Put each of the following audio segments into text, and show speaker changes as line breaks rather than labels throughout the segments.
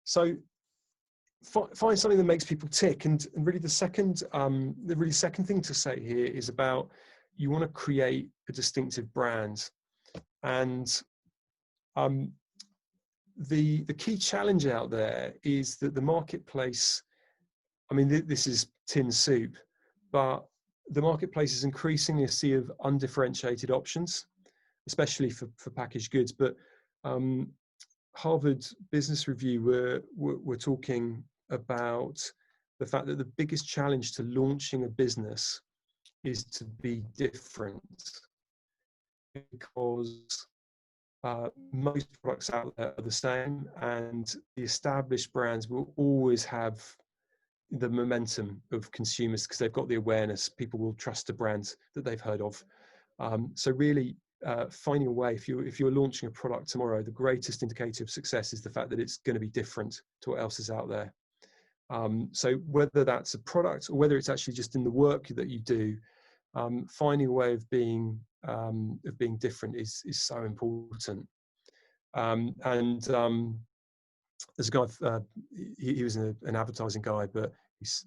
So find something that makes people tick, and really the second thing to say here is about, you want to create a distinctive brand. And the key challenge out there is that the marketplace, I mean, this is tin soup, but the marketplace is increasingly a sea of undifferentiated options, especially for packaged goods. But Harvard Business Review were talking about the fact that the biggest challenge to launching a business is to be different, because most products out there are the same, and the established brands will always have the momentum of consumers because they've got the awareness. People will trust the brands that they've heard of. So really finding a way, if you're launching a product tomorrow, the greatest indicator of success is the fact that it's going to be different to what else is out there. So whether that's a product or whether it's actually just in the work that you do, finding a way of being different is so important. There's a guy, he was an advertising guy, but he's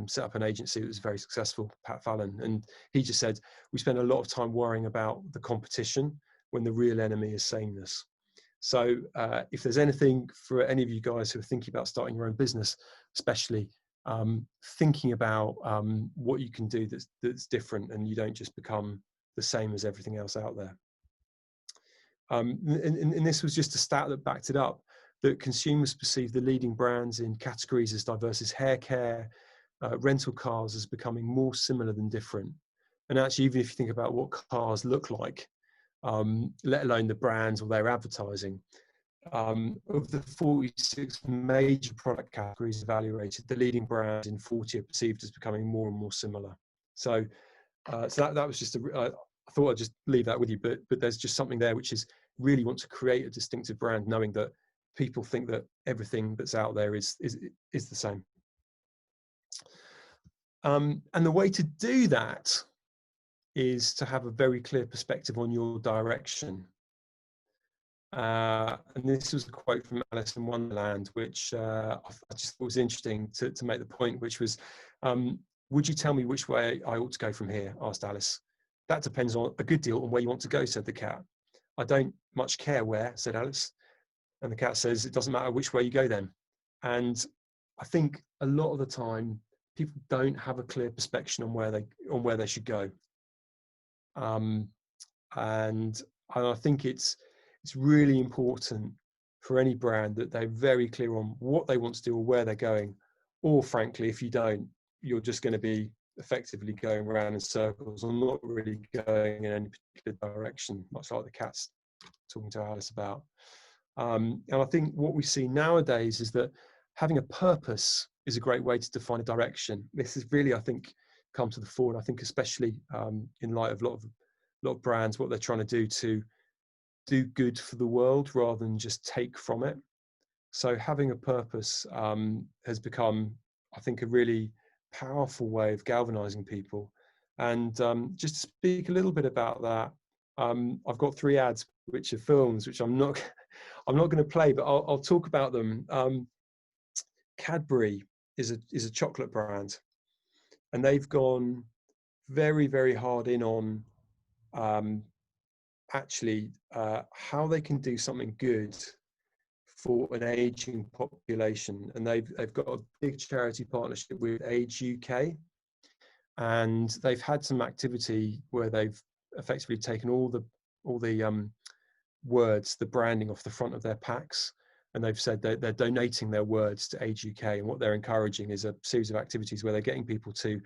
set up an agency that was very successful, Pat Fallon, and he just said, we spend a lot of time worrying about the competition when the real enemy is sameness. So if there's anything for any of you guys who are thinking about starting your own business, especially thinking about what you can do that's different, and you don't just become the same as everything else out there. And this was just a stat that backed it up, that consumers perceive the leading brands in categories as diverse as hair care, rental cars, as becoming more similar than different. And actually, even if you think about what cars look like, let alone the brands or their advertising, of the 46 major product categories evaluated, the leading brands in 40 are perceived as becoming more and more similar. So, that was just I thought I'd just leave that with you, but there's just something there which is really want to create a distinctive brand, knowing that people think that everything that's out there is the same. And the way to do that is to have a very clear perspective on your direction. And this was a quote from Alice in Wonderland, which I just thought was interesting to make the point, which was, would you tell me which way I ought to go from here? Asked Alice. That depends on a good deal on where you want to go, said the cat. I don't much care where, said Alice. And the cat says, it doesn't matter which way you go then. And I think a lot of the time people don't have a clear perspective on where they should go. And I think it's really important for any brand that they're very clear on what they want to do or where they're going. Or frankly, if you don't, you're just going to be effectively going around in circles and not really going in any particular direction, much like the cat's talking to Alice about. And I think what we see nowadays is that having a purpose is a great way to define a direction. This has really, I think, come to the fore, and I think especially in light of a lot of brands, what they're trying to do good for the world rather than just take from it. So having a purpose has become, I think, a really powerful way of galvanizing people. And just to speak a little bit about that, I've got 3 ads which are films, which I'm not going to play, but I'll talk about them. Cadbury is a chocolate brand, and they've gone very, very hard in on actually how they can do something good for an aging population. And they've got a big charity partnership with Age UK, and they've had some activity where they've effectively taken all the words, the branding off the front of their packs, and they've said that they're donating their words to Age UK. And what they're encouraging is a series of activities where they're getting people to,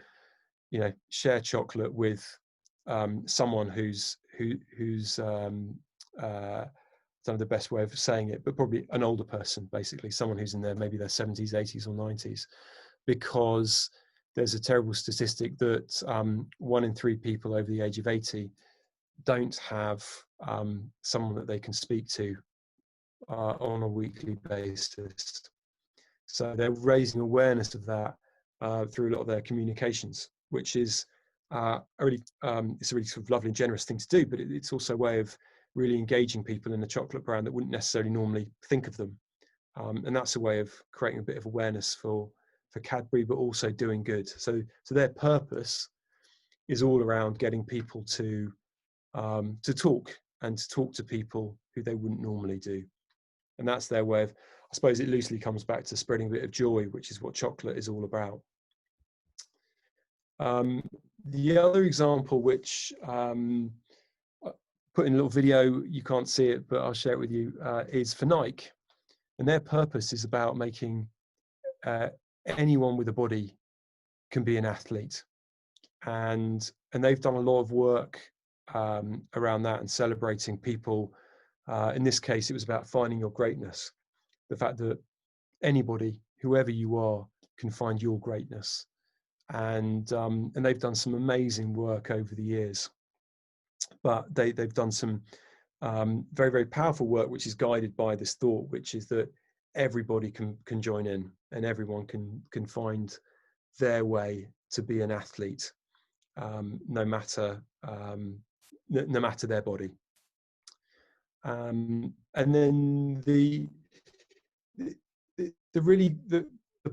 share chocolate with someone who's I don't know the best way of saying it, but probably an older person, basically someone who's in maybe their 70s, 80s or 90s, because there's a terrible statistic that 1 in 3 people over the age of 80 don't have someone that they can speak to on a weekly basis. So they're raising awareness of that through a lot of their communications, which is it's a really sort of lovely and generous thing to do, but it's also a way of really engaging people in a chocolate brand that wouldn't necessarily normally think of them And that's a way of creating a bit of awareness for Cadbury, but also doing good. So their purpose is all around getting people to talk and to talk to people who they wouldn't normally do. And that's their way of, I suppose it loosely comes back to spreading a bit of joy, which is what chocolate is all about. The other example, which put in a little video, you can't see it, but I'll share it with you, is for Nike. And their purpose is about making anyone with a body can be an athlete. And they've done a lot of work around that and celebrating people. In this case, it was about finding your greatness. The fact that anybody, whoever you are, can find your greatness. And they've done some amazing work over the years. But they've done some very, very powerful work, which is guided by this thought, which is that everybody can join in, and everyone can find their way to be an athlete, no matter their body. And then the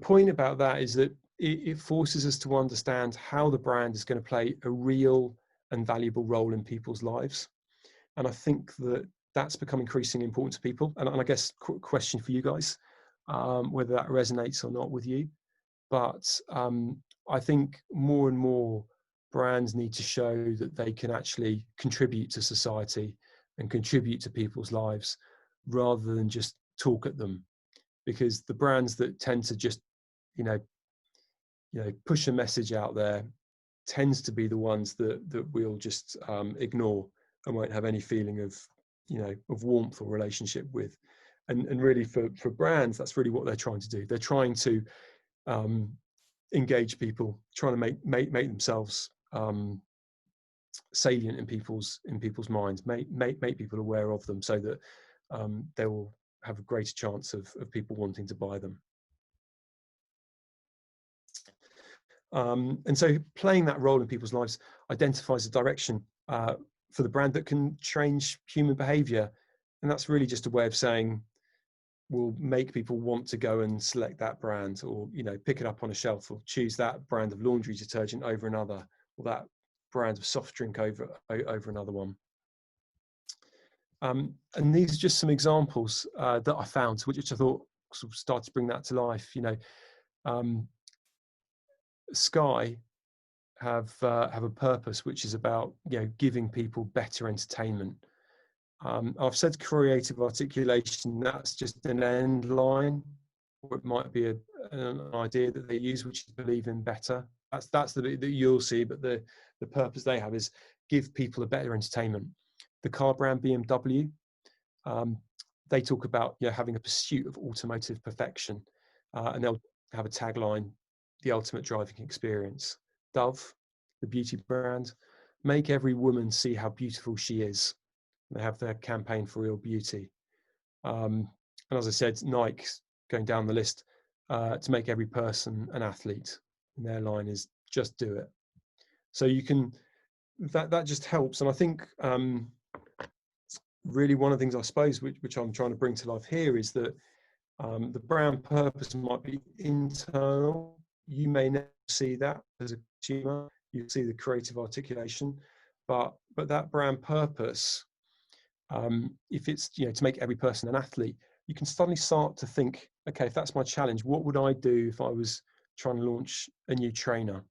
point about that is that it forces us to understand how the brand is going to play a real and valuable role in people's lives. And I think that that's become increasingly important to people. And I guess question for you guys, whether that resonates or not with you. But I think more and more brands need to show that they can actually contribute to society and contribute to people's lives rather than just talk at them. Because the brands that tend to just, push a message out there tends to be the ones that we'll just ignore and won't have any feeling of warmth or relationship with. And really for brands, that's really what they're trying to do. They're trying to engage people, trying to make themselves salient in people's minds, make people aware of them, so that they will have a greater chance of people wanting to buy them. And so playing that role in people's lives identifies a direction for the brand that can change human behavior. And that's really just a way of saying, we'll make people want to go and select that brand, or pick it up on a shelf, or choose that brand of laundry detergent over another, or that brand of soft drink over another one. And these are just some examples that I found, which I thought sort of started to bring that to life. Sky have a purpose which is about giving people better entertainment. I've said creative articulation, that's just an end line, or it might be an idea that they use, which is believe in better. That's the bit that you'll see, but the purpose they have is give people a better entertainment. The car brand BMW, they talk about having a pursuit of automotive perfection, and they'll have a tagline, the ultimate driving experience. Dove, the beauty brand, make every woman see how beautiful she is. They have their campaign for real beauty. And as I said, Nike's going down the list to make every person an athlete. And their line is just do it. So you can, that just helps. And I think really one of the things I suppose which I'm trying to bring to life here is that the brand purpose might be internal. You may never see that as a consumer. You see the creative articulation, but that brand purpose, if it's to make every person an athlete, you can suddenly start to think, okay, if that's my challenge, what would I do if I was trying to launch a new trainer?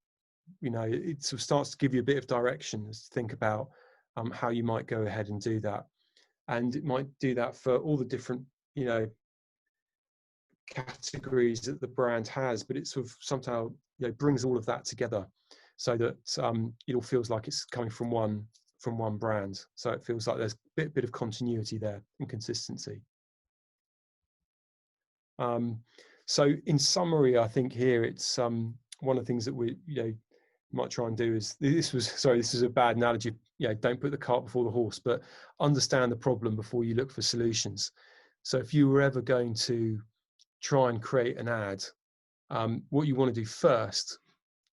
It sort of starts to give you a bit of direction to think about how you might go ahead and do that. And it might do that for all the different categories that the brand has, but it sort of somehow brings all of that together, so that it all feels like it's coming from one brand. So it feels like there's a bit of continuity there and consistency. So in summary, I think here it's one of the things that we might try and do is, this is a bad analogy, don't put the cart before the horse, but understand the problem before you look for solutions. So if you were ever going to try and create an ad, what you want to do first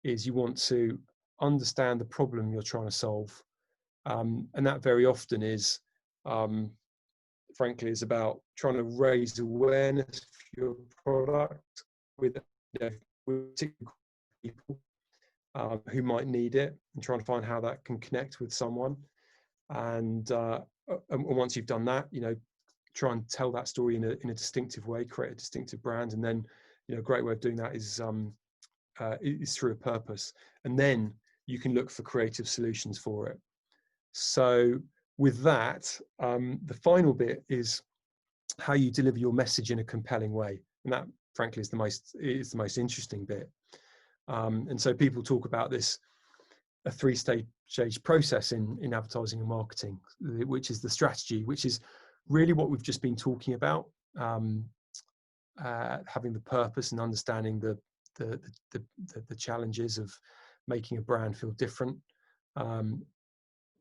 is you want to understand the problem you're trying to solve. And that very often is frankly, is about trying to raise awareness for your product with, with particular people who might need it, and trying to find how that can connect with someone. And once you've done that, try and tell that story in a distinctive way, create a distinctive brand. And then, a great way of doing that is through a purpose. And then you can look for creative solutions for it. So with that, the final bit is how you deliver your message in a compelling way. And that, frankly, is the most interesting bit. And so people talk about this, a three-stage process in advertising and marketing, which is the strategy, which is really what we've just been talking about, having the purpose and understanding the challenges of making a brand feel different,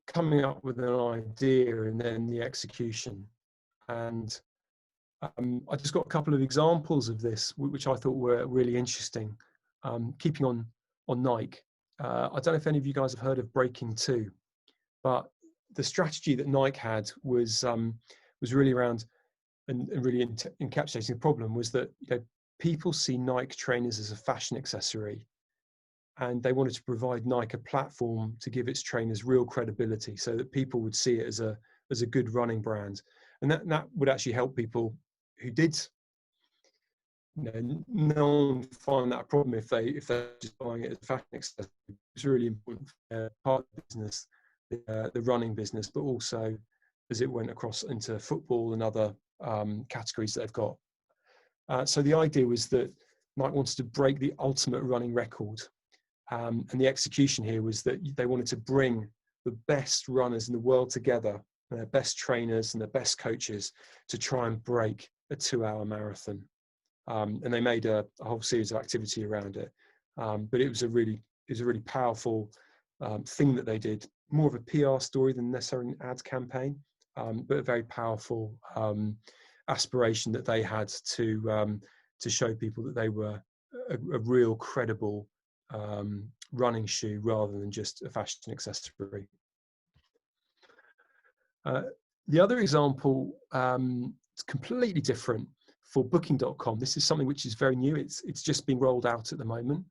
coming up with an idea, and then the execution. And I just got a couple of examples of this, which I thought were really interesting. Keeping on Nike, I don't know if any of you guys have heard of Breaking 2, but the strategy that Nike had was really around, and really encapsulating the problem, was that people see Nike trainers as a fashion accessory, and they wanted to provide Nike a platform to give its trainers real credibility, so that people would see it as a good running brand, and that would actually help people who did no one find that a problem if they're just buying it as a fashion accessory. It's really important for part of the business, the running business, but also as it went across into football and other categories that they've got. So the idea was that Nike wanted to break the ultimate running record. And the execution here was that they wanted to bring the best runners in the world together, and their best trainers and their best coaches, to try and break a 2-hour marathon. And they made a whole series of activity around it. But it was a really powerful thing that they did, more of a PR story than necessarily an ad campaign, but a very powerful aspiration that they had to show people that they were a real credible running shoe rather than just a fashion accessory. The other example, it's completely different for Booking.com. This is something which is very new. It's just being rolled out at the moment.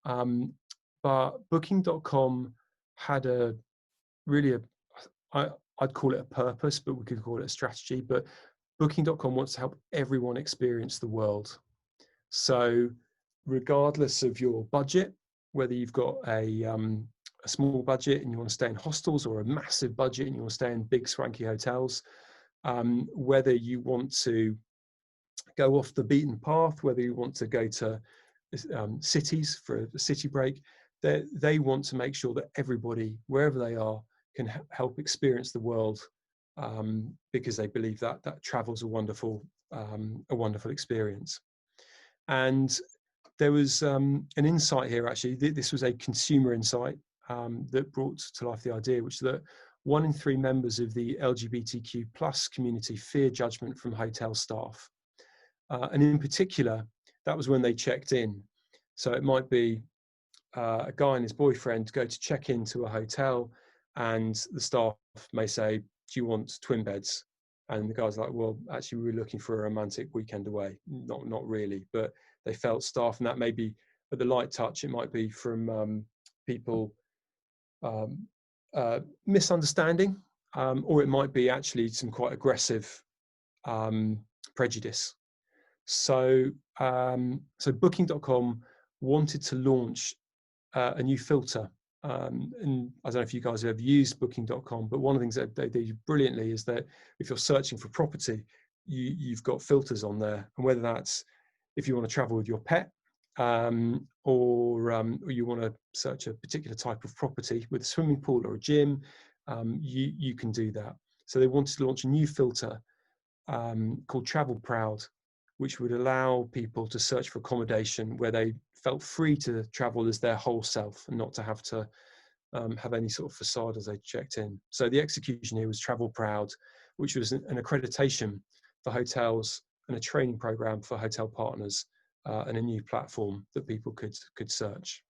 But Booking.com had I'd call it a purpose, but we could call it a strategy. But Booking.com wants to help everyone experience the world. So regardless of your budget, whether you've got a small budget and you want to stay in hostels, or a massive budget and you want to stay in big swanky hotels, whether you want to go off the beaten path, whether you want to go to cities for a city break, they want to make sure that everybody, wherever they are, can help experience the world, because they believe that travel's a wonderful experience. And there was an insight here, actually. This was a consumer insight that brought to life the idea, which is that 1 in 3 members of the LGBTQ plus community fear judgment from hotel staff. And in particular, that was when they checked in. So it might be a guy and his boyfriend go to check into a hotel, and the staff may say, "Do you want twin beds?" And the guy's like, "Well, actually, we were looking for a romantic weekend away." Not really, but they felt staff, and that may be at the light touch. It might be from people misunderstanding, or it might be actually some quite aggressive prejudice. So Booking.com wanted to launch a new filter. And I don't know if you guys have ever used Booking.com, but one of the things that they do brilliantly is that if you're searching for property, you've got filters on there. And whether that's if you want to travel with your pet, or you want to search a particular type of property with a swimming pool or a gym, you can do that. So they wanted to launch a new filter called Travel Proud, which would allow people to search for accommodation where they felt free to travel as their whole self, and not to have to have any sort of facade as they checked in. So the execution here was Travel Proud, which was an accreditation for hotels and a training program for hotel partners, and a new platform that people could search.